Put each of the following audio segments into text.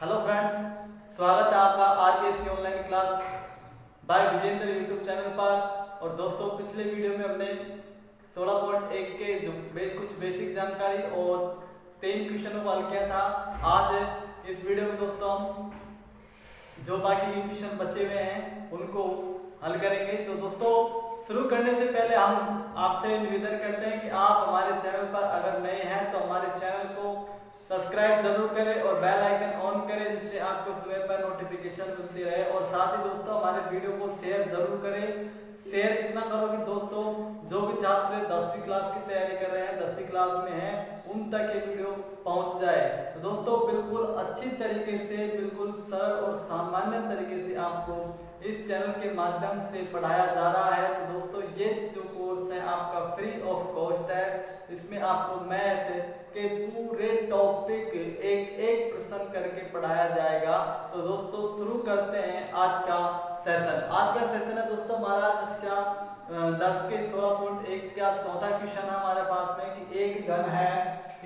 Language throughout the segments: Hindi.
हेलो फ्रेंड्स, स्वागत है आपका RPSC online class by Vijendra YouTube channel पर। और दोस्तों, पिछले वीडियो में हमने 16.1 के जो कुछ बेसिक जानकारी और 3 क्वेश्चनों को हल किया था। आज इस वीडियो में दोस्तों हम जो बाकी क्वेश्चन बचे हुए हैं उनको हल करेंगे। तो दोस्तों, शुरू करने से पहले हम आपसे निवेदन करते हैं कि आप हमारे चैनल पर अगर नए हैं तो हमारे चैनल को सब्सक्राइब जरूर करें और बेल आइकन ऑन करें, जिससे आपको समय पर नोटिफिकेशन मिलती रहे। और साथ ही दोस्तों, हमारे वीडियो को शेयर जरूर करें। शेयर इतना करो कि दोस्तों जो भी छात्र 10वीं क्लास की तैयारी कर रहे हैं, 10वीं क्लास में हैं, उन तक ये वीडियो पहुंच जाए। तो दोस्तों, बिल्कुल अच्छी तरीके से, बिल्कुल सरल और सामान्य तरीके से आपको इस चैनल के माध्यम से पढ़ाया जा रहा है। तो दोस्तों, ये जो कोर्स है आपका फ्री ऑफ कॉस्ट है। इसमें आपको मैथ के पूरे टॉपिक एक एक प्रश्न करके पढ़ाया जाएगा। तो दोस्तों, शुरू करते हैं आज का सेशन। आज का सेशन है दोस्तों हमारा कक्षा 10 के 16.1 का चौथा क्वेश्चन है हमारे पास में कि एक घन है,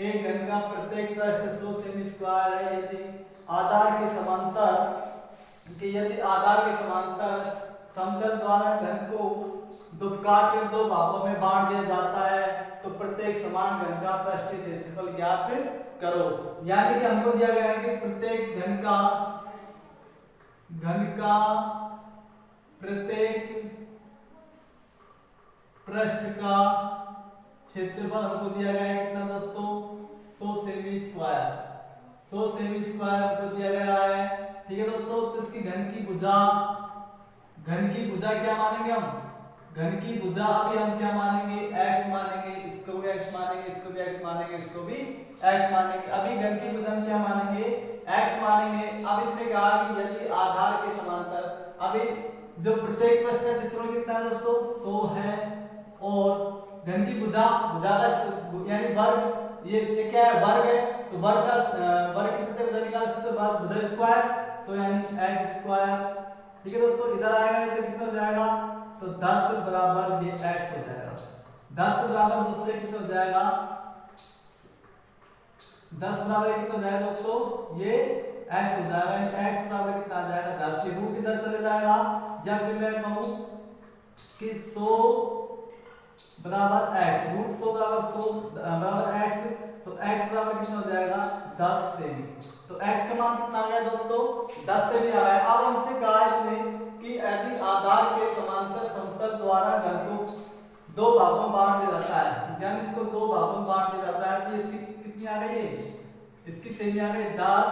एक घन का प्रत्येक पृष्ठ 100 सेमी स्क्वायर है। यदि आधार के समांतर समतल द्वारा घन को काट दो भागों में बांट दिया जाता है, तो प्रत्येक समान घन का पृष्ठीय क्षेत्रफल ज्ञात करो। यानी कि हमको दिया गया है कि प्रत्येक घन का प्रत्येक पृष्ठ का क्षेत्रफल हमको दिया गया है कितना दोस्तों, 100 सेमी स्क्वायर। 100 सेमी स्क्वायर हमको दिया गया है। ठीक है दोस्तों, तो इसकी घन की भुजा क्या मानेंगे हम? घन की भुजा अभी हम क्या मानेंगे? x मानेंगे। इसको भी x मानेंगे, इसको भी x मानेंगे, इसको भी x मानेंगे। अभी घन की भुजा हम क्या मानेंगे? x मानेंगे। अब इसमें कहा कि यदि आधार के समांतर, अभी जो प्रत्येक पृष्ठ का क्षेत्रफल कितना है दोस्तों? 100 है। और घन की भुजा का यानी वर्ग, ये क्या है? वर्ग है। तो वर्ग की प्रत्येक भुजा निकाल सकते हो, भुजा स्क्वायर, तो यानी x स्क्वायर। ठीक है दोस्तों, इधर आएगा तो कितना हो जाएगा? तो 10 बराबर ये x हो जाएगा। 10 बराबर दोस्तों कितना हो जाएगा? 10 बराबर कितना हो जाएगा दोस्तों? ये x हो जाएगा। x बराबर कितना आ जाएगा? 10। ये रूट इधर चले जाएगा। जब भी मैं कहूं कि 100 बराबर x, रूट 100 बराबर x, तो x बराबर कितना हो जाएगा? 10 सेमी। तो x का मान कितना आ गया दोस्तों? 10 सेमी आ गया। अब हमसे कहा इसमें कि यदि आधार के समांतर समतल द्वारा घन को 2 भागों में बांट दिया जाता है, यानी इसको 2 भागों में बांट दिया जाता है, तो इसकी कितनी आ गई? इसकी सेमी आ गई 10।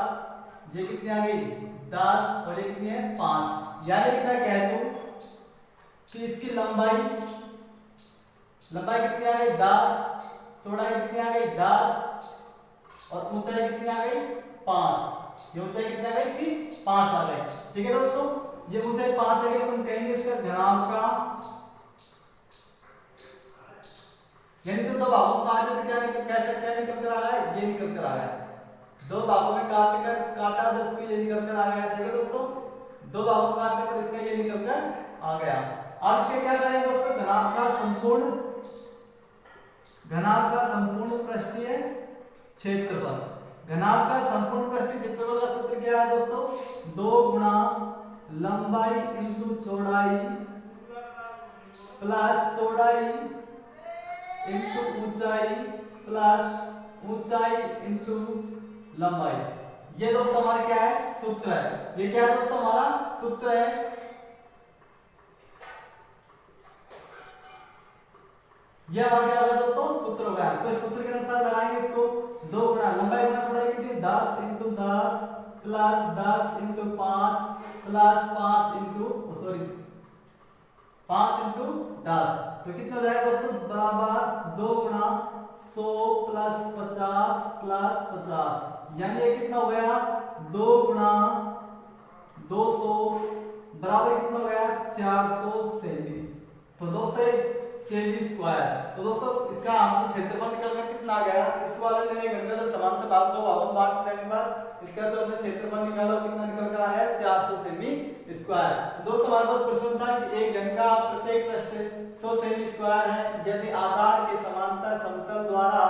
ये कितनी आ गई? 10। और ये कितनी है? 5। यानी कि मैं कह दूं कि इसकी लंबाई कितनी आ गई? 10। चौड़ाई कितनी आ गई? 10। और ऊंचाई कितनी आ गई? 5। ये ऊंचाई कितनी आ गई? इसकी 5 आ गई। ठीक है दोस्तों, ये ऊंचाई 5 है, तो हम कहेंगे इसका घनाभ का, यानी से 2 भागों में काटे तो क्या कह सकते हैं? निकल कर आ रहा है, ये निकल कर आ रहा है। 2 भागों में काटा तो इसको ये निकल कर आ गया। ठीक है दोस्तों, 2 भागों में काटने पर इसका ये निकल कर आ गया। अब इसके क्या करेंगे दोस्तों? घनाभ का संपूर्ण पृष्ठीय क्षेत्रफल। घनाभ का संपूर्ण पृष्ठीय क्षेत्रफल का सूत्र क्या है दोस्तों? 2 गुणा लंबाई इंटू चौड़ाई प्लस चौड़ाई इंटू ऊंचाई प्लस ऊंचाई इंटू लंबाई। ये दोस्तों हमारा क्या है? सूत्र है। ये क्या है दोस्तों? हमारा सूत्र है। ये हमारा क्या होगा दोस्तों? सूत्र होगा। तो इस सूत्र के अनुसार लगाएंगे इसको। 2 गुणा लंबाई गुणा चौड़ाई कितनी? 10 into 10 plus 10 into 5 plus 5 into 10। तो कितना हो जाएगा दोस्तों? बराबर 2 गुणा 100 प्लस 50 प्लस 50। यानी ये कितना हो गया? 2 गुणा 200 बराबर कितना हो गया? 400 सेमी। तो दोस्तों सेमी स्क्वायर। तो दोस्तों इसका हमको क्षेत्रफल निकल कर कितना आ गया? इस वाले ने घन का जो समांतर भाग 2 भागों में बांट देने के बाद इसका जो हमने क्षेत्रफल निकाला कितना निकल कर आया? 400 सेमी स्क्वायर। तो दोस्तों हमारे पास प्रश्न था कि एक घन का प्रत्येक पृष्ठ 100 सेमी स्क्वायर है। यदि आधार के समांतर समतल द्वारा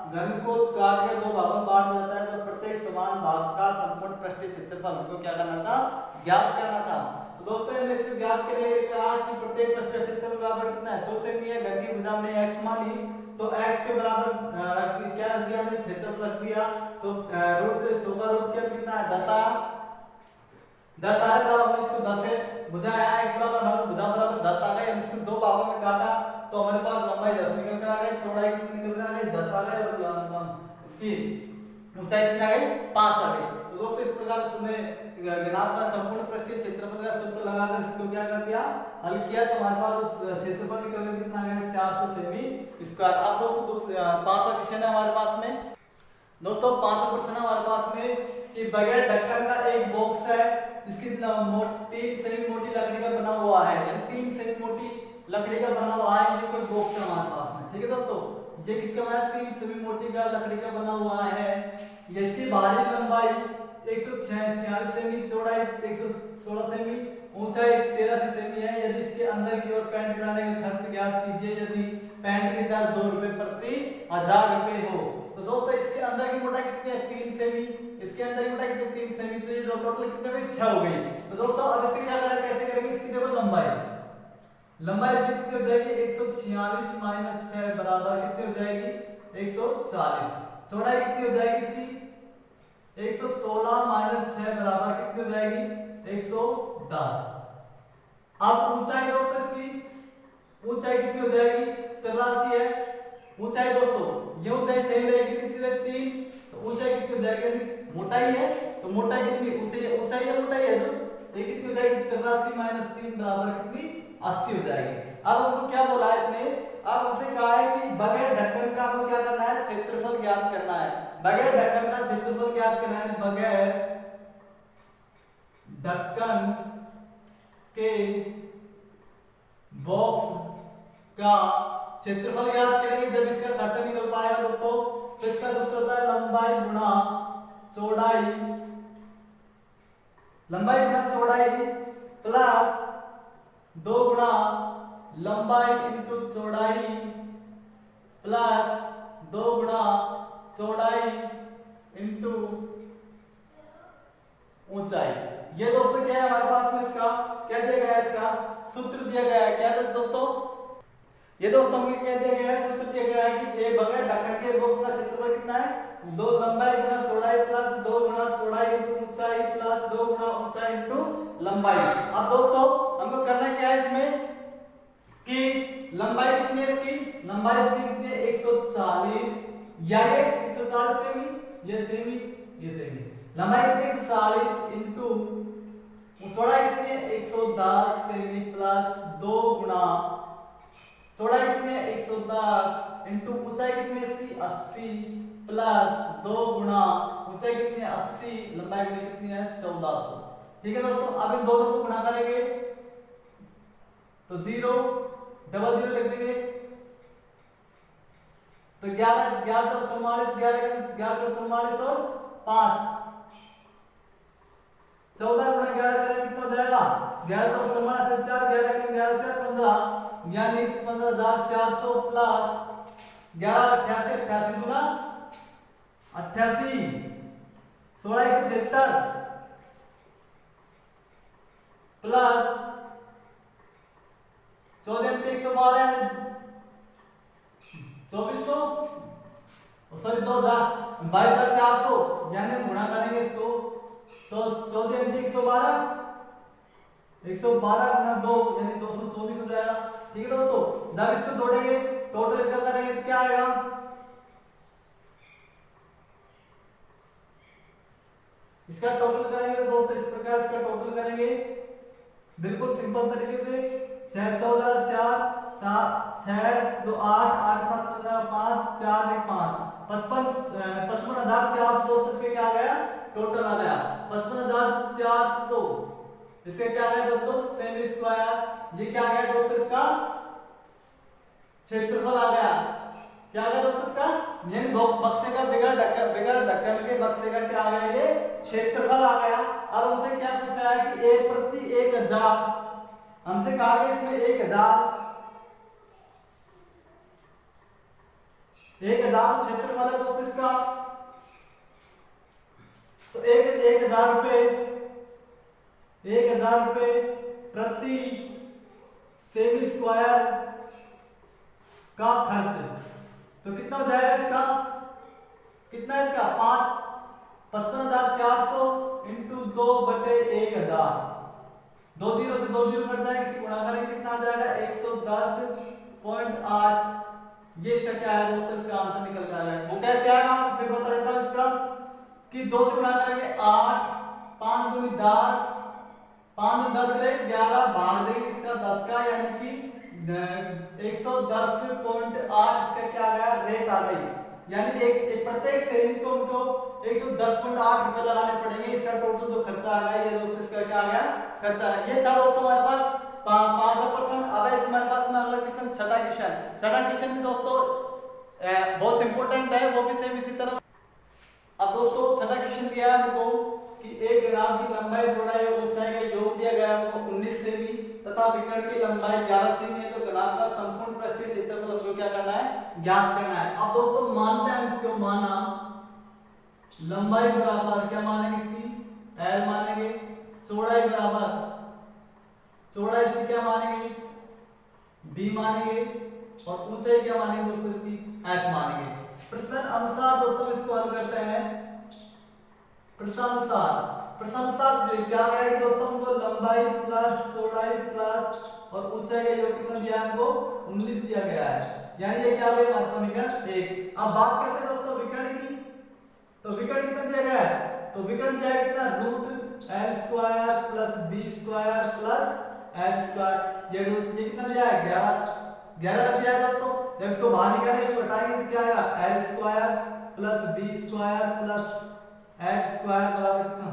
घन को काट कर दो भागों में बांट दिया जाता है तो प्रत्येक समान भाग का संपूर्ण पृष्ठीय क्षेत्रफल हमको क्या करना था, ज्ञात करना था। तो दोस्तों हमने इसको ज्ञात के लिए कहा कि प्रत्येक पृष्ठीय क्षेत्रफल बराबर कितना है, 100 सेमी है। घन की भुजा हमने x मानी तो x के बराबर क्या रख दिया हमने, क्षेत्रफल रख दिया। तो रूट 100 का रूट कितना है, 10 आया। 10 आया तो हमने इसको 10 से भुजा आया, x बराबर मतलब भुजा बराबर 10 आ गई। हम इसको दो भागों में काटा तो हमारे पास लंबाई 10 निकल कर आ गई, चौड़ाई कितनी निकल कर आ गई, 10 आ गई और इसकी ऊंचाई कितनी आ गई, 5 आ गई। तो दोस्तों इस प्रकार से ज्ञात का संपूर्ण पृष्ठीय क्षेत्रफल का सूत्र लगाकर इसको क्या कर दिया, हल किया तो हमारे पास उस क्षेत्रफल निकल कर कितना आ गया, 400 सेमी स्क्वायर। अब दोस्तों पांचवा क्वेश्चन है हमारे पास में। दोस्तों पांचवा प्रश्न है हमारे पास में कि बगैर ढक्कन का एक बॉक्स है, इसकी 3 सेमी मोटी लकड़ी का बना हुआ है, यानी 3 सेमी मोटी लकड़ी का बना हुआ है। ये कोई बॉक्स है हमारे पास में, ठीक है दोस्तों। ये किसका बना है, 3 सेमी मोटी का लकड़ी का बना हुआ है। इसकी बाहरी लंबाई 146 सेमी, चौड़ाई 116 सेमी, ऊंचाई 83 सेमी है। यदि इसके अंदर की ओर पेंट कराने का खर्च ज्ञात कीजिए, यदि पेंट की दर 2 रुपए प्रति 1000 रुपए हो। तो दोस्तों इसके अंदर की मोटाई कितनी है, 3 सेमी, इसके अंदर की मोटाई कितनी, 3 सेमी। तो ये टोटल कितने हुई, 6 हो गई। तो दोस्तों अब इसकी क्या करें, कैसे करेंगे, इसकी देखो लंबाई इसकी कितनी हो जाएगी, 146 माइनस 6 बराबर कितनी हो जाएगी, 140। चौड़ाई कितनी हो जाएगी इसकी, 116 माइनस 6 बराबर कितनी हो जाएगी, 110। अब ऊंचाई दोस्तों इसकी ऊंचाई कितनी हो जाएगी, 83 है। ऊंचाई दोस्तों ये ऊंचाई सेम रहेगी, कितनी है, 3। तो ऊंचाई कितनी हो जाएगी, मोटाई है तो मोटाई कितनी, ऊंचाई है मोटाई है जो, ये कितनी हो जाएगी, 83 माइनस 3 बराबर कितनी, 80 हो जाएगी। अब हमको क्या बोला है इसने, अब हमसे कहा है कि बगैर ढक्कन का हमको क्या करना है, क्षेत्रफल ज्ञात करना है। बगैर ढक्कन का क्षेत्रफल ज्ञात करना है, बगैर ढक्कन के बॉक्स का क्षेत्रफल ज्ञात करेंगे। जब इसका खर्चा निकल पाएगा दोस्तों तो इसका सूत्र होता है लंबाई गुणा चौड़ाई, लंबाई गुणा चौड़ाई प्लस 2 गुणा लंबाई इंटू चौड़ाई प्लस 2 गुणा चौड़ाई इंटू ऊंचाई। ये दोस्तों क्या है हमारे पास में, इसका क्या दिया गया है, इसका सूत्र दिया गया है। क्या है दोस्तों, ये दोस्तों हमें क्या दिया गया है, सूत्र दिया गया है कि ए बगैर ढक्कन के बॉक्स का क्षेत्रफल कितना है, 2 लंबाई गुणा चौड़ाई प्लस 2 गुणा चौड़ाई इंटू ऊंचाई प्लस 2 गुणा ऊंचाई इंटू लंबाई। अब दोस्तों हमको करना क्या है इसमें कि लंबाई कितनी है इसकी, लंबाई इसकी कितनी है, 140 या ये 140 सेमी, ये सेमी, ये सेमी। लंबाई कितनी है, 140 इंटू चौड़ाई कितनी है, 110 सेमी प्लस 2 गुणा चौड़ाई कितनी है, 110 इंटू ऊंचाई कितनी है इसकी, 80 प्लस 2 गुणा ऊंचाई कितनी है, 80, लंबाई कितनी है, 1400। ठीक है दोस्तों, अब इन दोनों को गुणा करेंगे तो 0 डबल 0 लिख देंगे तो 11 11 44 11 44 और 5 14 गुणा 11 करें कितना हो जाएगा, 11 44 से 4 11 के 11 4 15 यानी 15400 प्लस 11 88 88 गुना 88 16 176 प्लस 14 112 2400 सॉरी 22,400 यानी हम गुणा करेंगे इसको तो 14 112 112 गुना 2 यानी 224 हो जाएगा। ठीक है दोस्तों, जब इसको जोड़ेंगे टोटल इसका करेंगे तो क्या आएगा, इसका टोटल करेंगे तो दोस्तों इस प्रकार इसका टोटल करेंगे बिल्कुल सिंपल तरीके से 6 14 4 7 6 2 8 8 7 15 5 4 1 5 55,400 दोस्तों इसके क्या आ गया, टोटल आ गया 55,400। इसके क्या आ गया दोस्तों, सेमी स्क्वायर। ये क्या आ गया दोस्तों, इसका क्षेत्रफल आ गया। क्या आ गया दोस्तों इसका, यानी बक्से का बगैर ढक्कन के बक्से का क्या आ गया, ये क्षेत्रफल आ गया। अब हमसे क्या पूछा है कि 1 प्रति 1000, हमसे कहा गया इसमें 1000 1000 क्षेत्रफल है दोस्तों इसका, तो 1000 रुपये, 1000 रुपये प्रति सेमी स्क्वायर का खर्च। तो कितना हो जाएगा इसका, कितना है इसका 55,400 इंटू 2/1000, 2 जीरो से 2 जीरो कट जाएगा, इसी गुणा करेंगे कितना आ जाएगा 110.8। ये इसका क्या है दोस्तों, इसका आंसर निकल कर आएगा। वो कैसे आएगा फिर बता देता हूं इसका, कि 2 से गुणा करेंगे 8, 5 दूनी 10, 5 में 10 रहे 11, भाग देंगे इसका 10 का, यानी कि 110.8 इसका क्या आ गया रेट आ गई। यानी एक प्रत्येक सीरीज को उनको 110.8 रुपए लगाने पड़ेंगे। इसका टोटल जो खर्चा आ गया ये दोस्तों इसका क्या आ गया खर्चा आ गया। ये था दोस्तों हमारे पास 500%। अब है हमारे पास में अगला क्वेश्चन, छठा क्वेश्चन। छठा क्वेश्चन भी दोस्तों बहुत इंपॉर्टेंट है, वो भी सेम इसी तरह। अब दोस्तों छठा क्वेश्चन दिया है हमको कि एक ग्राफ की लंबाई, चौड़ाई और ऊंचाई का योग दिया गया है हमको 19 सेमी तथा विकर्ण की लंबाई 11 सेमी है। तो ग्राफ का संपूर्ण पृष्ठीय क्षेत्रफल हमको क्या करना है, ज्ञात करना है। अब दोस्तों मानते हैं इसको, माना लंबाई बराबर क्या मानेंगे इसकी L मानेंगे, चौड़ाई बराबर चौड़ाई इसकी क्या मानेंगे B मानेंगे, और ऊंचाई क्या मानेंगे दोस्तों इसकी H मानेंगे। प्रश्न अनुसार दोस्तों इसको हल करते हैं। प्रश्नानुसार क्या गया कि दोस्तों हमको लंबाई प्लस चौड़ाई प्लस और ऊंचाई का योग कितना दिया हमको 19 दिया गया है, यानी ये क्या हो गया हमारा समीकरण 1। अब बात करते हैं दोस्तों विकर्ण की। तो विकर्ण कितना दिया गया है, तो विकर्ण दिया है कितना √L² plus B² plus H²। ये कितना दिया है 11 दिया है दोस्तों। जब इसको बाहर निकालेंगे तो घटाएंगे तो क्या आएगा L² plus B² plus H² बराबर कितना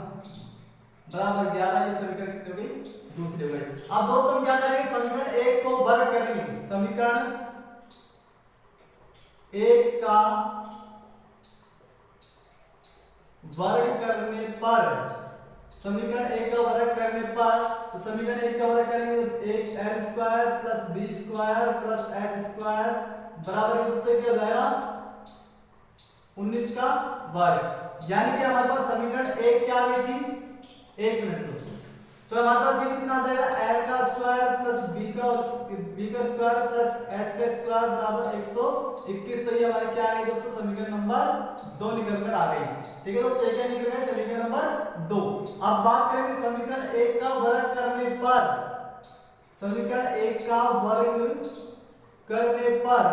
बराबर 11। ये समीकरण कितनी हो गई दूसरी हो गई। अब दोस्तों हम क्या करेंगे, समीकरण 1 को वर्ग करेंगे। समीकरण 1 का वर्ग करने पर, समीकरण 1 का वर्ग करने पर, तो समीकरण 1 का वर्ग करेंगे तो 1 L² plus B² plus H² बराबर दोस्तों क्या हो जाएगा 19 का वर्ग। यानी कि हमारे पास समीकरण 1 क्या आ गई थी, 1 मिनट दोस्तों। तो हमारे पास ये कितना आ जाएगा L का स्क्वायर प्लस B का स्क्वायर प्लस H का स्क्वायर बराबर 121। तो ये हमारे क्या आ गई दोस्तों समीकरण नंबर 2 निकल कर आ गई। ठीक है दोस्तों, क्या निकल गया समीकरण नंबर 2। अब बात करेंगे समीकरण 1 का वर्ग करने पर। समीकरण 1 का वर्ग करने पर,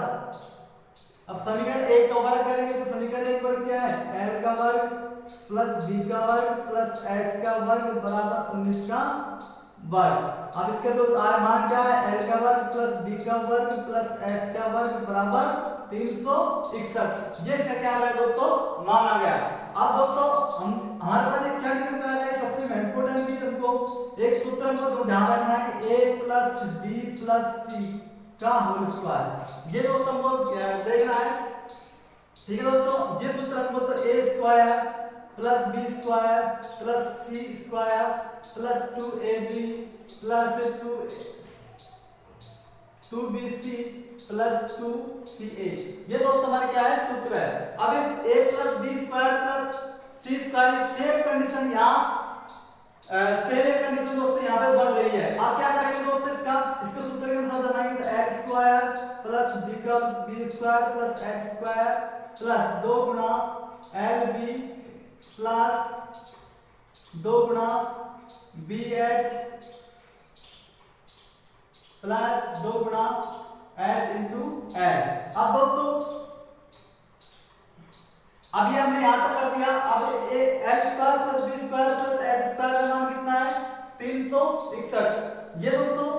अब समीकरण 1 का वर्ग करेंगे तो समीकरण 1 वर्ग क्या है L का वर्ग प्लस B का वर्ग प्लस H का वर्ग बराबर 19 का वर्ग। अब इसके तो मान क्या है L का वर्ग प्लस B का वर्ग प्लस H का वर्ग बराबर 361। ये इसका क्या आ गया दोस्तों मान आ गया। अब दोस्तों हम हमारे पास एक क्या निकल कर आ गया, सबसे इंपॉर्टेंट चीज हमको एक सूत्र हमको तो ध्यान रखना है कि A plus B plus C का होल स्क्वायर। ये दोस्तों हमको देखना है। ठीक है दोस्तों, ये सूत्र हमको तो A² plus B² plus C² plus 2AB plus 2BC plus 2CA, ये दोस्तों हमारे क्या है सूत्र है। अब इस A plus B² plus C² same condition यहाँ सेम कंडीशन दोस्तों यहाँ पे बन रही है। आप क्या करेंगे दोस्तों, इसको सूत्र के अनुसार बनाएंगे तो L² plus B² plus H² plus 2 गुणा LB प्लस 2 गुणा BH प्लस 2 गुणा H इंटू L। अब दोस्तों अभी हमने यहां तक कर दिया। अब L² plus B² plus H² का मान कितना है 361। ये दोस्तों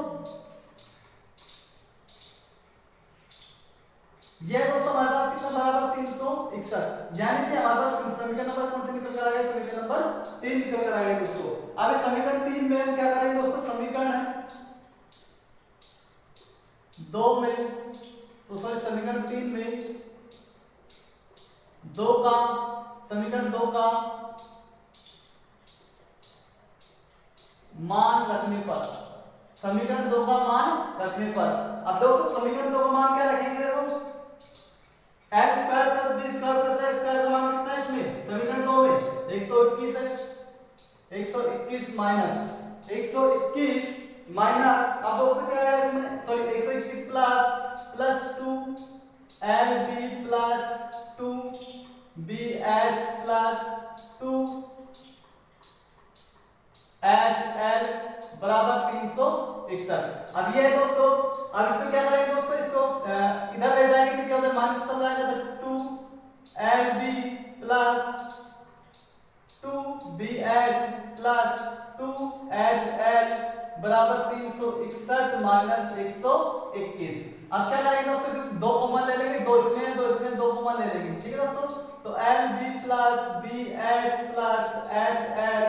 हमारे पास कितना बराबर 361, यानी कि हमारे पास समीकरण नंबर कौन से निकल कर आ गया, समीकरण नंबर 3 निकल कर आ गया दोस्तों। अब इस समीकरण 3 में हम क्या करेंगे दोस्तों, समीकरण 2 में तो समीकरण 3 में समीकरण 2 का मान रखने पर, समीकरण 2 का मान रखने पर, अब दोस्तों समीकरण 2 का मान क्या रखेंगे, देखो L square plus B square plus A square का मान कितना है इसमें समीकरण 2 में 121 है। 121 माइनस 121 माइनस अब दोस्तों क्या है इसमें sorry 121 plus 2 L B plus 2 B H plus 2 H L बराबर 361। अब ये है दोस्तों, अब इसको क्या करेंगे दोस्तों, इसको इधर ले जाएंगे तो क्या होता है माइनस चल जाएगा तो 2 L B plus 2 B H plus 2 H L बराबर 361 माइनस 121। अब क्या करेंगे दोस्तों, दो कॉमन ले लेंगे, दो इसमें दो कॉमन ले लेंगे, ठीक है दोस्तों। तो L B plus B H plus H L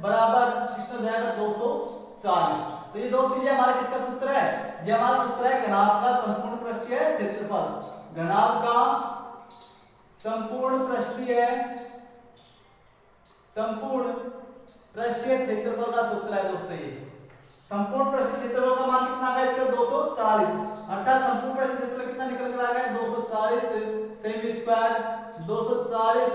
बराबर कितना जाएगा 240। तो ये दोस्तों ये हमारा किसका सूत्र है, ये हमारा सूत्र है घनाभ का संपूर्ण पृष्ठीय क्षेत्रफल। घनाभ का संपूर्ण पृष्ठीय क्षेत्रफल का सूत्र है दोस्तों। ये संपूर्ण पृष्ठीय क्षेत्रफल का मान कितना आ गया इसका 240, अर्थात संपूर्ण पृष्ठीय क्षेत्रफल कितना निकल कर आ गया 240 सेमी स्क्वायर 240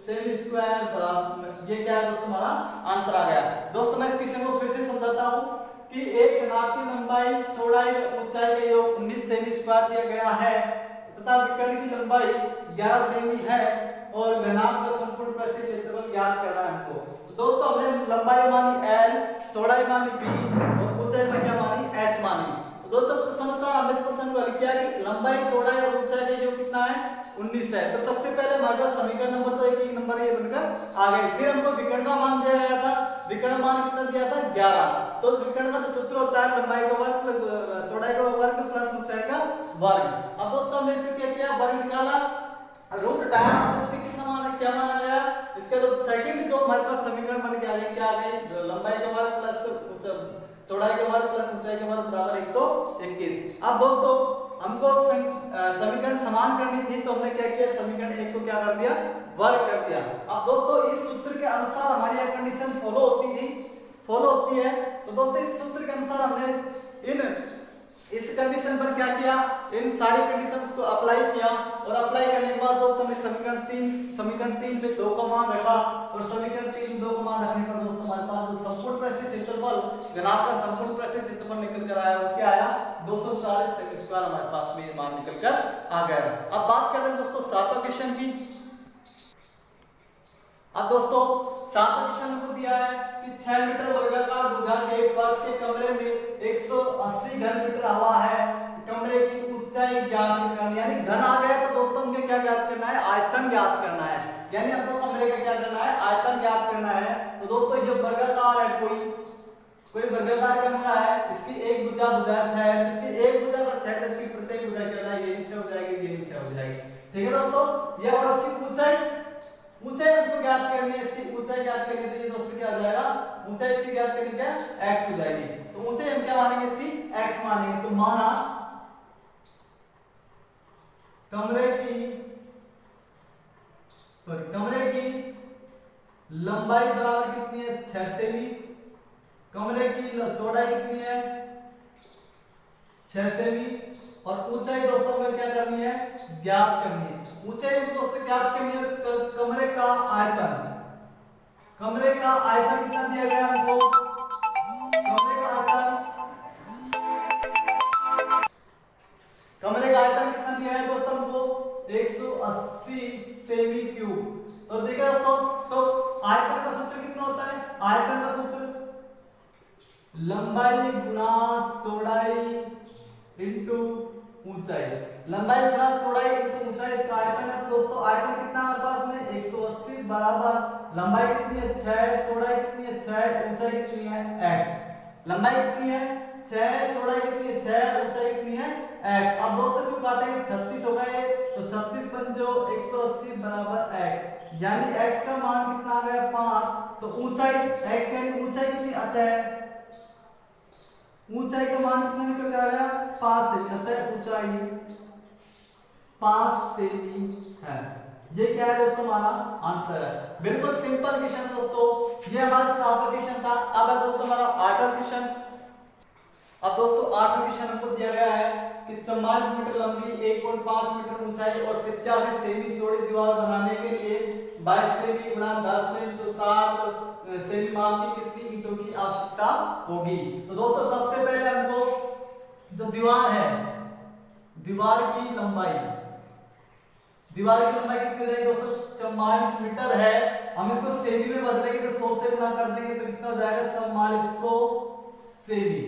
सेमी स्क्वायर बराबर ये क्या है दोस्तों हमारा आंसर आ गया। दोस्तों मैं इस क्वेश्चन को फिर से समझाता हूं कि एक घनाभ की लंबाई चौड़ाई और ऊंचाई का योग 19 सेमी स्क्वायर दिया गया है तथा विकर्ण की लंबाई 11 सेमी है और घनाभ का संपूर्ण पृष्ठीय क्षेत्रफल ज्ञात करना है हमको। दोस्तों हमने लंबाई मानी l, चौड़ाई मानी b और ऊंचाई में क्या मानी h मानी। तो दोस्तों समस्या हमने इस प्रश्न को हल किया कि लंबाई चौड़ाई और ऊंचाई का योग कितना है 19 है। तो सबसे पहले हमारे पास समीकरण नंबर तो एक नंबर ये बनकर आ गए। फिर हमको विकर्ण का मान दिया गया था, विकर्ण मान कितना दिया था 11। तो विकर्ण का जो सूत्र होता है लंबाई का वर्ग प्लस चौड़ाई का वर्ग प्लस ऊंचाई का वर्ग। अब दोस्तों हमने इसको क्या किया वर्ग निकाला, रूट हटाया तो इसके कितना मान क्या माना गया इसका जो सेकंड जो हमारे पास समीकरण बन के आ गया क्या आ गई लंबाई का वर्ग प्लस चौड़ाई का वर्ग प्लस ऊंचाई का वर्ग बराबर 121। अब दोस्तों हमको समीकरण समान करनी थी तो हमने क्या किया समीकरण 1 को क्या कर दिया वर्ग कर दिया। अब दोस्तों इस सूत्र के अनुसार हमारी यह कंडीशन फॉलो होती है। तो दोस्तों इस सूत्र के अनुसार हमने इस कंडीशन पर क्या किया इन सारी कंडीशंस को अप्लाई किया और अप्लाई करने के बाद दोस्तों हमने समीकरण 3 पे 2 का मान रखा और समीकरण 3 2 का मान रखने पर दोस्तों हमारे पास संपूर्ण पृष्ठीय क्षेत्रफल घनाभ का संपूर्ण पृष्ठीय क्षेत्रफल निकल कर आया और क्या आया 240 सेमी स्क्वायर हमारे पास में ये मान निकल कर आ गया। अब बात करते हैं दोस्तों 7वां क्वेश्चन की। अब दोस्तों 7वां क्वेश्चन को दिया है कि 6 मीटर वर्गाकार भुजा के फर्श के कमरे में 180 घन मीटर हवा है, कमरे की ऊंचाई ज्ञात करनी यानी घन आ गया तो दोस्तों हमको क्या ज्ञात करना है आयतन ज्ञात करना है, यानी हमको कमरे का क्या करना है आयतन ज्ञात करना है। तो दोस्तों ये वर्गाकार है कोई वर्गाकार कमरा है, इसकी एक भुजा 6 है, इसकी एक भुजा पर 6 है, इसकी प्रत्येक भुजा क्या है ये नीचे हो जाएगी ये नीचे हो जाएगी, ठीक है दोस्तों। ये और इसकी ऊंचाई हमको ज्ञात करनी है, इसकी ऊंचाई ज्ञात करनी है तो ये दोस्तों क्या हो जाएगा ऊंचाई इसकी ज्ञात करनी क्या x हो जाएगी। तो ऊंचाई हम क्या मानेंगे इसकी x मानेंगे। तो माना कमरे की लंबाई बराबर कितनी है 6 सेमी, कमरे की चौड़ाई कितनी है 6 सेमी और ऊंचाई दोस्तों को क्या करनी है ज्ञात करनी है। ऊंचाई दोस्तों ज्ञात करनी है कमरे का आयतन कितना दिया गया हमको कमरे का आयतन कितना दिया है दोस्तों हमको 180 सेमी क्यूब। तो देखिए दोस्तों तो आयतन का सूत्र कितना होता है आयतन का सूत्र लंबाई गुणा चौड़ाई इंटू ऊंचाई, लंबाई गुणा चौड़ाई इंटू ऊंचाई इसका आयतन है। तो दोस्तों आयतन कितना हमारे पास में 180 बराबर लंबाई कितनी है 6, चौड़ाई कितनी है 6, ऊंचाई कितनी है x। लंबाई कितनी है 6, चौड़ाई कितनी है 6, ऊंचाई कितनी है x। अब दोस्तों इसको काटेंगे 36 हो गए तो 36 पंजो 180 बराबर x, यानी x का मान कितना आ गया 5। तो ऊंचाई x यानी ऊंचाई कितनी अतः ऊंचाई का मान कितना निकल कर आया 5 सेमी, अतः ऊंचाई 5 सेमी है। ये क्या है दोस्तों हमारा आंसर है। बिल्कुल सिंपल क्वेश्चन दोस्तों, ये हमारा 7वां क्वेश्चन था। अब है दोस्तों हमारा 8वां क्वेश्चन। अब दोस्तों 8वां क्वेश्चन हमको दिया गया है कि 44 मीटर लंबी 1.5 मीटर ऊंचाई और 85 सेमी चौड़ी दीवार बनाने के लिए 22 सेमी गुणा 10 सेमी तो 7 सेमी माप की कितनी ईंटों की आवश्यकता होगी। तो दोस्तों सबसे पहले हमको जो दीवार है, दीवार की लंबाई कितनी रहेगी दोस्तों? 44 मीटर है। हम इसको सेमी में बदलेंगे तो 100 से गुणा कर देंगे तो कितना हो जाएगा? 4400 सेमी।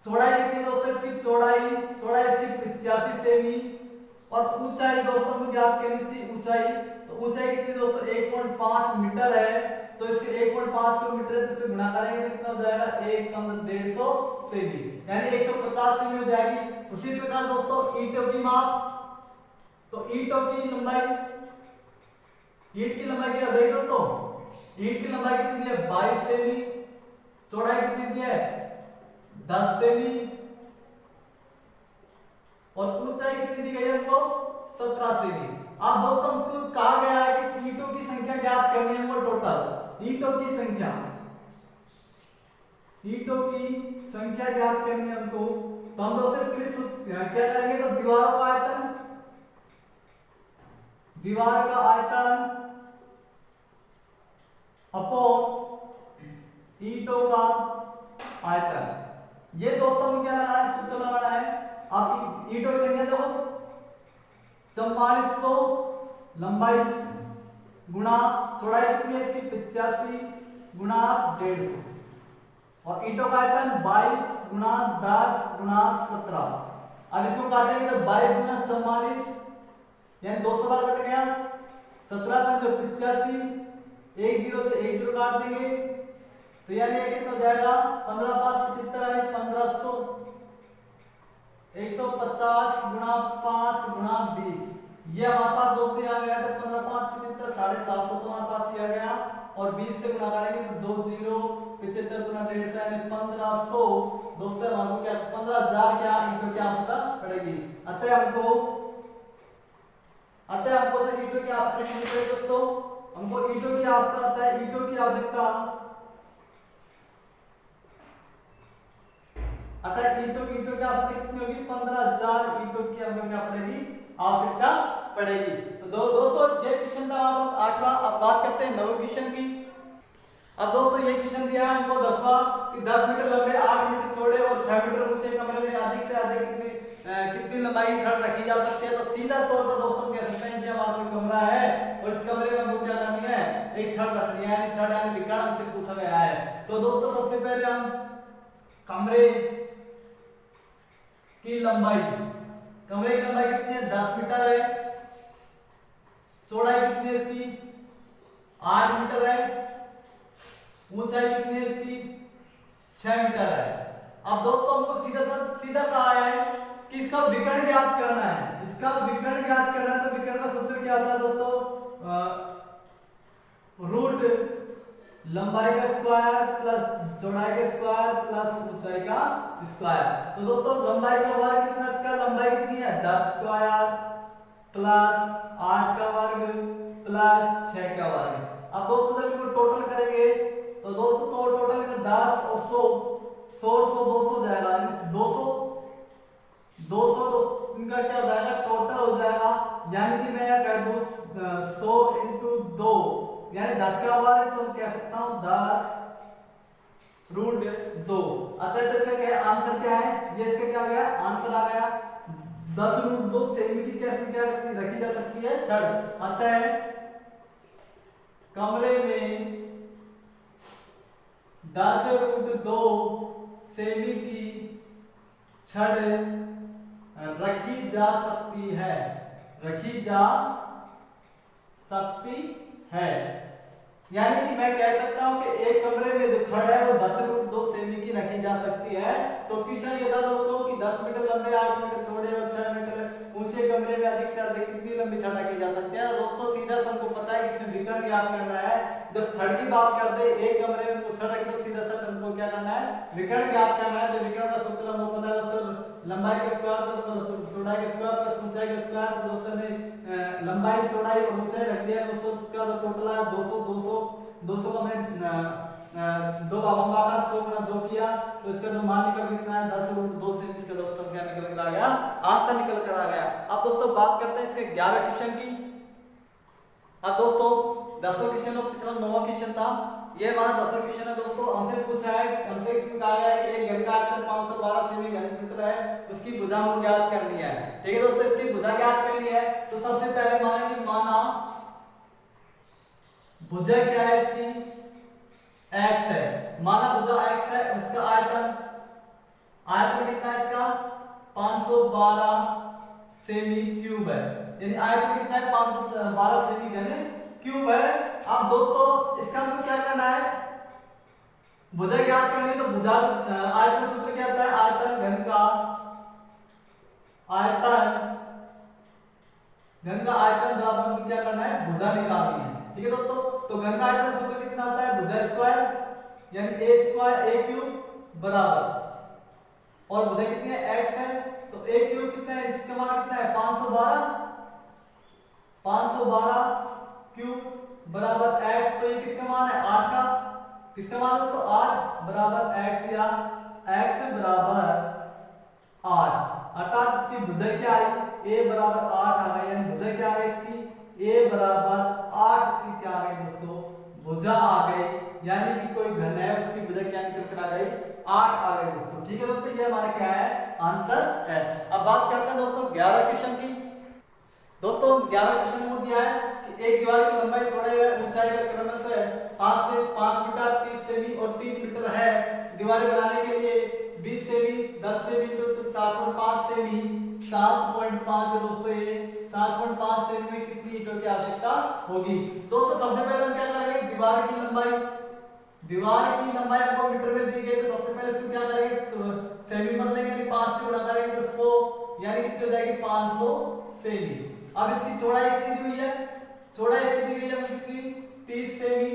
चौड़ाई कितनी है दोस्तों इसकी? चौड़ाई इसकी 85 सेमी। और ऊंचाई दोस्तों को ज्ञात करनी थी ऊंचाई, तो ऊंचाई कितनी दोस्तों? 1.5 मीटर है। तो इसके 1.5 किलोमीटर है तो इससे गुणा करेंगे तो कितना हो जाएगा? 1.5 सेमी, यानी 150 सेमी हो जाएगी। उसी प्रकार दोस्तों ईंटों की माप, तो ईंटों की लंबाई, ईंट की लंबाई क्या है दोस्तों? ईंट की लंबाई कितनी है? 22 सेमी। चौड़ाई कितनी दी है? 10 सेमी। और ऊंचाई कितनी दी गई है हमको? 17 सेमी। अब दोस्तों हमको कहा गया है कि ईंटों की संख्या ज्ञात करनी है हमको, टोटल ईंटों की संख्या ज्ञात करनी है हमको। तो हम दोस्तों इसके लिए क्या करेंगे? तो दीवार का आयतन अपॉन ईंटों का आयतन, ये दोस्तों में क्या लगाना है? सूत्र लगाना है। आप ईंटों की संख्या देखो, 4400 लंबाई गुणा चौड़ाई कितनी है इसकी? 85 गुणा 150, और ईंटों का आयतन 22 गुणा 10 गुणा 17। अब इसको काटेंगे तो 22 गुणा 44 यानी 200 बार कट गया। 17 का जो 85, 1 0 से 1 0 काट देंगे तो यानी कितना हो जाएगा? 15 5 75 यानी 1500। 150 गुणा 5 गुणा 20, ये हमारे पास दोस्तों आ गया। तो 15 5 75 750 तो हमारे पास ये आ गया। और 20 से गुणा करेंगे तो 2 0 75 गुणा 150 यानी 1500 दोस्तों हमको क्या 15000 क्या ईंटों की आवश्यकता पड़ेगी। अतः हमको जो ईंटों की आवश्यकता पड़ेगी दोस्तों, हमको ईंटों की आवश्यकता आता है। ईंटों की आवश्यकता ईंटों की आवश्यकता कितनी होगी? 15000 ईंटों की हमको क्या पड़ेगी? आवश्यकता पड़ेगी। तो दोस्तों ये क्वेश्चन था हमारे पास 8वां। अब बात करते हैं 9वें क्वेश्चन की। अब दोस्तों ये क्वेश्चन दिया है हमको 10वां कि 10 मीटर लंबे 8 मीटर चौड़े और 6 मीटर ऊंचे कमरे में अधिक से अधिक कितनी लंबाई की छड़ रखी जा सकती है। तो सीधा तौर पर दोस्तों कह सकते हैं कि हमारे पास कमरा है और इस कमरे में हमको क्या करनी है? एक छड़ रखनी है, यानी छड़ यानी विकर्ण हमसे पूछा गया है। तो दोस्तों सबसे पहले हम कमरे की लंबाई कितनी है? 10 मीटर है। चौड़ाई कितनी है इसकी? 8 मीटर है। ऊंचाई कितनी है इसकी? 6 मीटर है। अब दोस्तों हमको सीधा कहा है कि इसका विकर्ण ज्ञात करना है। तो विकर्ण का सूत्र क्या होता है दोस्तों? रूट लंबाई का स्क्वायर प्लस चौड़ाई का स्क्वायर प्लस ऊंचाई का स्क्वायर। तो दोस्तों लंबाई का वर्ग कितना? इसका लंबाई कितनी है? 10 स्क्वायर प्लस 8 का वर्ग प्लस 6 का वर्ग। अब दोस्तों जब इसको टोटल करेंगे तो दोस्तों तो टोटल में 10 और 100 200 हो जाएगा। 200 इनका क्या हो जाएगा? टोटल हो जाएगा। यानी कि मैं यह कह दूं 100 × 2 यानी 10 का वर्ग, तो कह सकता हूं 10 √ 2। अतः जैसे क्या आंसर क्या है? ये इसका क्या आ गया? आंसर आ गया 10 √ 2 सेमी की कैसे क्या रखी जा सकती है? छड़। अतः कमरे में 10 √ 2 सेमी की छड़ रखी जा सकती है। यानी कि मैं कह सकता हूं कि एक कमरे में जो छड़ है वो 10 √ 2 सेमी की रखी जा सकती है। तो क्वेश्चन ये था दोस्तों कि 10 मीटर लंबे 8 मीटर चौड़े और 6 मीटर ऊंचे कमरे में अधिक से अधिक कितनी लंबी छड़ रखी जा सकती है। तो दोस्तों सीधा हमको पता है कि इसमें विकर्ण ज्ञात करना है। जब छड़ की बात करते हैं एक कमरे में छड़ रखी तो सीधा सा हमको क्या करना है? विकर्ण ज्ञात करना है। तो विकर्ण का सूत्र हमको पता है दोस्तों, लंबाई का स्क्वायर प्लस चौड़ाई का स्क्वायर प्लस ऊंचाई का स्क्वायर। तो दोस्तों ने लंबाई चौड़ाई और ऊंचाई रख दिया दोस्तों। इसका जो टोटल है 200 का मैंने 2 भागों में बांटा, 100 × 2 किया तो इसका जो मान निकल कितना है 10√2 से इसका दोस्तों क्या निकल कर आ गया, आंसर निकल कर आ गया। अब दोस्तों बात करते हैं इसके 11 क्वेश्चन की। अब दोस्तों 10वां क्वेश्चन और पिछला 9वां क्वेश्चन था, ये हमारा 10वां क्वेश्चन है दोस्तों। हमसे पूछा है, हमसे इसमें कहा गया है कि एक घन का आयतन 512 सेमी घन मीटर है, उसकी भुजा हमें ज्ञात करनी है। ठीक है दोस्तों, इसकी भुजा ज्ञात करनी है तो सबसे पहले मानेंगे, माना भुजा क्या है इसकी, x है, माना भुजा x है, उसका आयतन, आयतन कितना है इसका 512 सेमी क्यूब है, यानी आयतन कितना है 512 सेमी घन क्यूब है। अब दोस्तों इसका हमको क्या करना है, भुजा ज्ञात करनी है, तो भुजा आयतन सूत्र क्या होता है, आयतन घन का आयतन बराबर हमको क्या करना है, भुजा निकालनी है। ठीक है दोस्तों, तो घन का आयतन सूत्र कितना होता है, भुजा स्क्वायर यानी a स्क्वायर a क्यूब बराबर, और भुजा कितनी है x है, तो a क्यूब कितना है, इसका मान कितना है 512 क्यूब बराबर x, तो ये किसका मान है 8 का, किसका मान है दोस्तों 8 बराबर x, या x बराबर 8, अर्थात इसकी भुजा क्या आई, a बराबर 8 आ गई, यानी भुजा क्या आ गई इसकी a बराबर 8, इसकी क्या आ गई दोस्तों भुजा आ गई, यानी कि कोई घन है उसकी भुजा क्या निकल कर आ गई 8 आ गई दोस्तों। ठीक है दोस्तों, ये हमारा क्या है आंसर है। अब बात करते हैं दोस्तों 11 क्वेश्चन की। दोस्तों 11 क्वेश्चन में दिया है कि एक दीवार की लंबाई चौड़ाई व ऊंचाई का क्रमशः 5 मीटर 30 सेमी और 3 मीटर है। दीवारें बनाने के लिए 20 सेमी 10 सेमी तो 7.5 सेमी 7.5 है दोस्तों, ये 7.5 सेमी में कितनी ईंटों की आवश्यकता होगी। दोस्तों सबसे पहले हम क्या करेंगे, दीवार की लंबाई आपको मीटर में दी गई, तो सबसे पहले इसको क्या करेंगे, तो सेमी बदलेंगे, यानी 5 से गुणा करेंगे तो 100, यानी कितनी हो जाएगी 500 सेमी। अब इसकी चौड़ाई कितनी दी हुई है, चौड़ाई इसकी दी गई है कितनी 30 सेमी,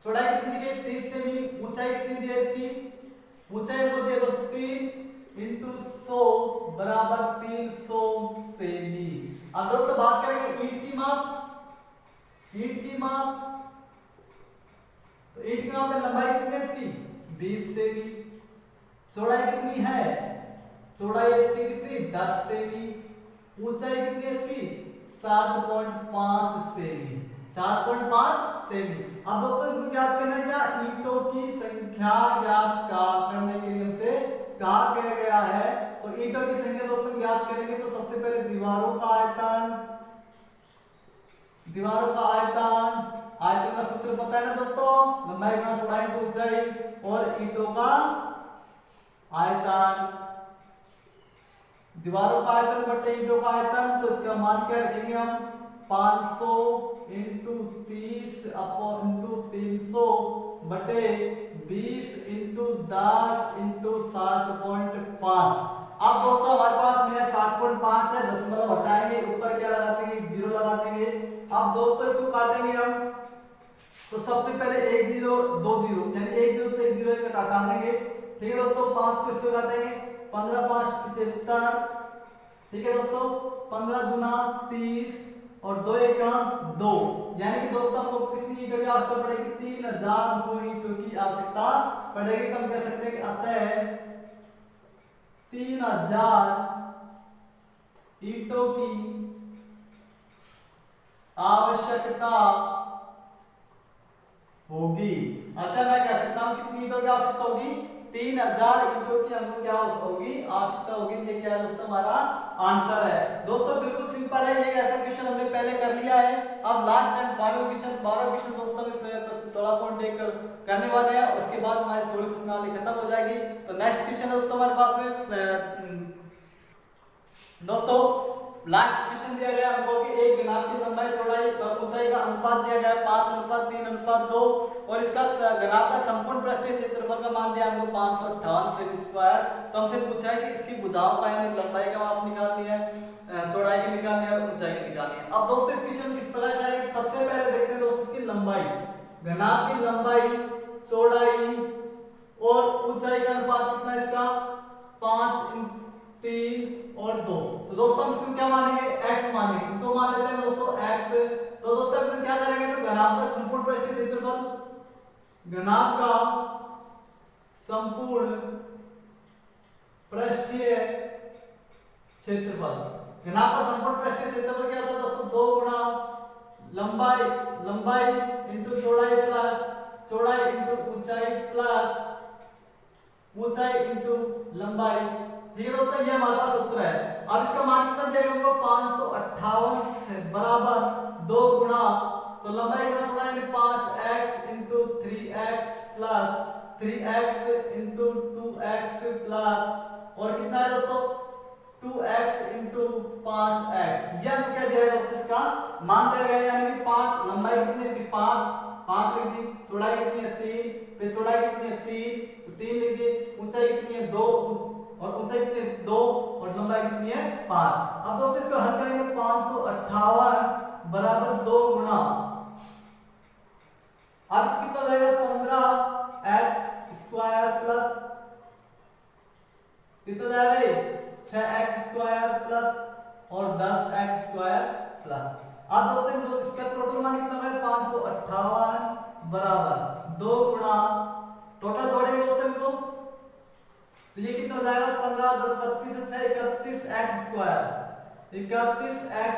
चौड़ाई कितनी दी गई 30 सेमी, ऊंचाई कितनी दी है इसकी, ऊंचाई को दिया दोस्तों 3 इंटू 100 बराबर 300 सेमी। अब दोस्तों बात करेंगे ईंट की माप, तो ईंट की माप में लंबाई कितनी है इसकी 20 सेमी, चौड़ाई कितनी है, चौड़ाई इसकी कितनी 10 सेमी, ऊंचाई कितनी है इसकी 7.5 सेमी, 7.5 सेमी। अब दोस्तों इनको ज्ञात करना है, क्या ईंटों की संख्या ज्ञात करने के लिए हमसे कहा गया है, तो ईंटों की संख्या दोस्तों ज्ञात करेंगे, तो सबसे पहले दीवारों का आयतन का सूत्र पता है ना दोस्तों, लंबाई गुणा चौड़ाई इंटू ऊंचाई, और ईंटों का आयतन, दीवारों का आयतन बटे ईंटों का आयतन, तो इसका मान क्या रखेंगे हम 500 इंटू 30 अपॉन इंटू 300 बटे 20 इंटू 10 इंटू 7.5। अब दोस्तों हमारे पास में 7.5 है, दशमलव हटाएंगे, ऊपर क्या लगा देंगे 0 लगा देंगे। अब दोस्तों इसको काटेंगे हम, तो सबसे पहले 1 0 2 0, यानी 1 0 से 1 0 एक हटा देंगे। ठीक है दोस्तों, 5 को इससे काटेंगे, 15 5 75। ठीक है दोस्तों, 15 दूना 30 और 2 1 2, यानी कि दोस्तों हमको कितनी ईंटों की आवश्यकता पड़ेगी 3000 ईंटों की आवश्यकता पड़ेगी। तो हम कह सकते हैं कि अतः 3000 ईंटों की आवश्यकता होगी। अतः मैं कह सकता हूं कितनी ईंटों की आवश्यकता होगी 3000 ईंटों की हमको क्या होगी आवश्यकता होगी। ये क्या है दोस्तों हमारा आंसर है। दोस्तों बिल्कुल सिंपल है, ये ऐसा क्वेश्चन हमने पहले कर लिया है। अब last and final question 12 question दोस्तों इस प्रश्न 16.1 करने वाले हैं, उसके बाद हमारी 16 प्रश्नावली खत्म हो जाएगी। तो नेक्स्ट क्वेश्चन है दोस्तों हमारे पास में दोस्तों लास्ट क्वेश्चन दिया गया हमको कि एक घनाभ की लंबाई चौड़ाई और ऊंचाई का अनुपात दिया गया है 5:3:2 और इसका घनाभ का संपूर्ण पृष्ठीय क्षेत्रफल का मान दिया हमको 558 सेमी स्क्वायर। तो हमसे पूछा है कि इसकी भुजाओं का यानी लंबाई का माप निकालनी है, चौड़ाई की निकालनी है और ऊंचाई की निकालनी है। अब दोस्तों इस क्वेश्चन किस प्रकार करेंगे, सबसे पहले देखते हैं दोस्तों इसकी लंबाई, घनाभ की लंबाई चौड़ाई और ऊंचाई का अनुपात कितना है इसका 5 3 और 2। तो दोस्तों हम इसको क्या मानेंगे x मानेंगे, इनको मान लेते हैं दोस्तों x। तो दोस्तों हम क्या करेंगे, तो घनाभ का संपूर्ण पृष्ठीय क्षेत्रफल, घनाभ का संपूर्ण पृष्ठीय क्षेत्रफल। यहाँ पर संपूर्ण पृष्ठीय क्षेत्रफल क्या होता है दोस्तों, 2 गुना लंबाई इंटू चौड़ाई प्लस चौड़ाई इंटू ऊंचाई प्लस ऊंचाई इंटू लंबाई। ठीक है दोस्तों, ये हमारे पास सूत्र है। अब इसका मान कितना जाएगा हमको 558 बराबर 2 गुना, तो लंबाई गुना चौड़ाई यानी 5x into 3x plus 3x into 2x plus और कितना है दोस्तों 2x इंटू 5x। यह क्या दिया है दोस्तों, इसका मान दिया गया यानी कि 5 लंबाई कितनी थी 5 लिख दी, चौड़ाई कितनी है 3, फिर चौड़ाई कितनी है 3 तो 3 लिख दी, ऊंचाई कितनी है 2 और ऊंचाई कितनी है 2 और लंबाई कितनी है 5। अब दोस्तों इसको हल करेंगे 558 बराबर 2 गुना, अब इसकी कितना जाएगा 15x स्क्वायर प्लस कितना जाएगा 6x स्क्वायर प्लस और 10x स्क्वायर प्लस। अब दोस्तों इसका टोटल मान कितना है 558 बराबर 2 गुना, टोटल जोड़ेंगे दोस्तों इनको तो ये कितना हो जाएगा 15 10 25 6 31x स्क्वायर 31x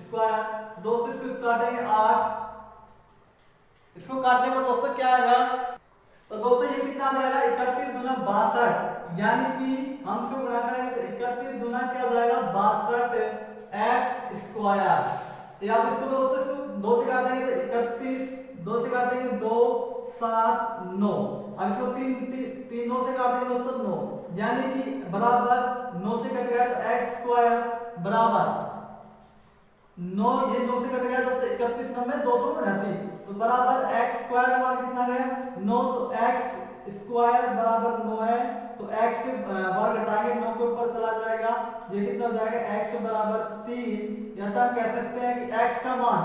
स्क्वायर। दोस्तों इसको काटेंगे 8, इसको काटने पर दोस्तों क्या आएगा, तो दोस्तों ये कितना आ जाएगा 31 दूना 62 यानी कि हम इसको गुणा करेंगे तो 31 दूना क्या हो जाएगा 62x स्क्वायर। अब इसको दोस्तों इसको 2 से काटेंगे तो 31 2 से काटेंगे 2 7 9, अब इसको 3 9 से काटेंगे दोस्तों 9 यानी कि बराबर 9 से कट गया तो x स्क्वायर बराबर 9, ये 9 से कट गया दोस्तों 31 9 279 तो बराबर x स्क्वायर का मान कितना गया 9, तो x स्क्वायर बराबर 9 है तो x वर्ग घटाएंगे 9 के ऊपर चला जाएगा, ये कितना हो जाएगा x बराबर 3। या तो हम कह सकते हैं कि x का मान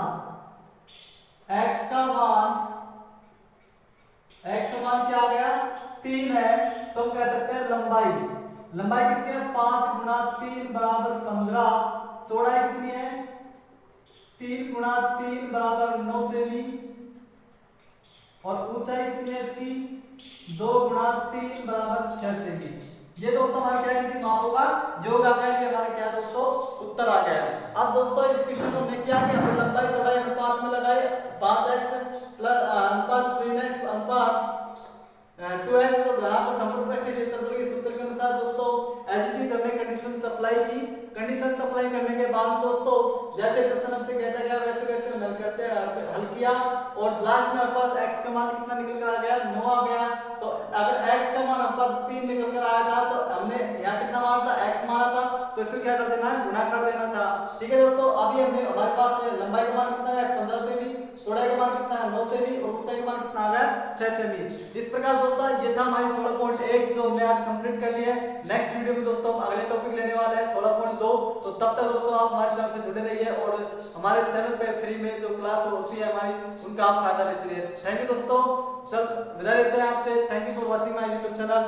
क्या आ गया 3 है, तो हम कह सकते हैं लंबाई कितनी है 5 गुना 3 बराबर 15, चौड़ाई कितनी है 3 गुना 3 बराबर 9 सेमी और ऊंचाई कितनी है इसकी 2 गुना 3 बराबर 6 सेमी। ये दोस्तों हमारे क्या है कि मापों का योग आ गया, ये हमारा क्या दोस्तों उत्तर आ गया। अब दोस्तों इस क्वेश्चन में हमने क्या किया, हमने लंबाई चौड़ाई अनुपात में लगाए 5x प्लस अनुपात 3x अनुपात 2x, तो यहाँ पर संपूर्ण पृष्ठीय क्षेत्रफल के सूत्र के अनुसार दोस्तों एज इट इज हमने कंडीशन सप्लाई की। कंडीशन सप्लाई करने के बाद दोस्तों जैसे प्रश्न हमसे कहता गया वैसे वैसे हल किया और लास्ट में हमारे पास x का मान कितना निकल कर आ गया 9 आ गया। तो अगर x का मान हमारे पास 3 निकल कर आया था तो हमने यहाँ कितना माना था x माना था, तो इसको क्या कर देना है गुणा कर देना था। ठीक है दोस्तों, अभी हमने हमारे पास लंबाई का मान कितना है 15 सेमी, चौड़ाई का मान कितना है 9 सेमी और ऊंचाई का मान कितना आ गया 6 सेमी। इस प्रकार दोस्तों ये था हमारी 16.1 जो हमने आज कंप्लीट कर लिया है। नेक्स्ट वीडियो में दोस्तों हम अगले टॉपिक लेने वाले हैं 16.2, तो तब तक दोस्तों आप हमारे चैनल से जुड़े रहिए और हमारे चैनल पे फ्री में जो क्लास होती है हमारी उनका आप फायदा लेते रहिए। थैंक यू दोस्तों, चल विदा लेते हैं आपसे। Thank you for watching my YouTube channel.